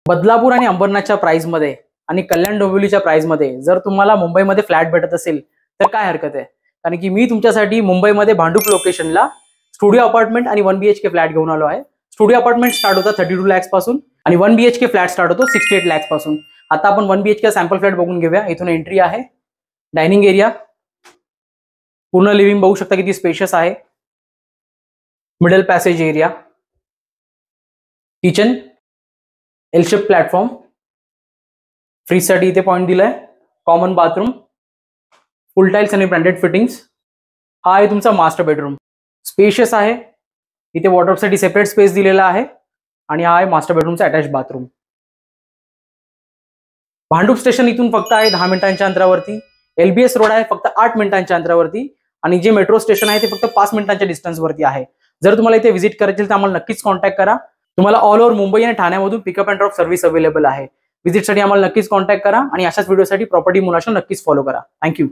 बदलापूर आणि अंबरनाथच्या प्राइसमध्ये आणि कल्याण डोंबिवलीच्या प्राइसमध्ये जर तुम्हाला मुंबईमध्ये फ्लॅट भेटत असेल तर काय हरकत आहे, कारण की मी तुमच्यासाठी मुंबईमध्ये भांडूप लोकेशनला स्टुडिओ अपार्टमेंट आणि 1 BHK फ्लॅट घेऊन आलो आहे. स्टुडिओ अपार्टमेंट स्टार्ट होता 32 lakhs पासून आणि 1 BHK फ्लॅट स्टार्ट होतो 68 lakhs पासून. आता आपण 1 BHK सॅम्पल फ्लॅट बघून घेऊया. इथून एंट्री आहे, डायनिंग एरिया, पूर्ण लिव्हिंग बघू शकता किती स्पेशियस आहे, middle passage area, kitchen, L shape platform, फ्रीजसाठी इथे पॉइंट दिलाय, कॉमन बाथरूम, फुल टाइल्स आणि ब्रँडेड फिटिंग्स. हा आहे तुमचा मास्टर बेडरूम, स्पेशियस आहे, इथे वॉर्डरोबसाठी सेपरेट स्पेस दिलेला आहे आणि हा आहे मास्टर बेडरूमचा अटॅच बाथरूम. भांडूप स्टेशन इथून फक्त आहे 10 मिनिटांच्या अंतरावरती. LBS रोड आहे फक्त 8 मिनिटांच्या अंतरावरती आणि जे मेट्रो स्टेशन आहे ते फक्त 5 मिनिटांच्या डिस्टन्सवरती आहे. जर तुम्हाला इथे व्हिजिट करायची तर आम्हाला नक्कीच कॉन्टॅक्ट करा. तुम्हाला ऑल ओव्हर मुंबई आणि ठाण्यामधून pickup and drop service available आहे. व्हिजिटसाठी आम्हाला नक्कीच कॉन्टॅक्ट करा आणि अशाच व्हिडिओसाठी प्रॉपर्टी मुलाशन नक्कीच फॉलो करा. थँक्यू.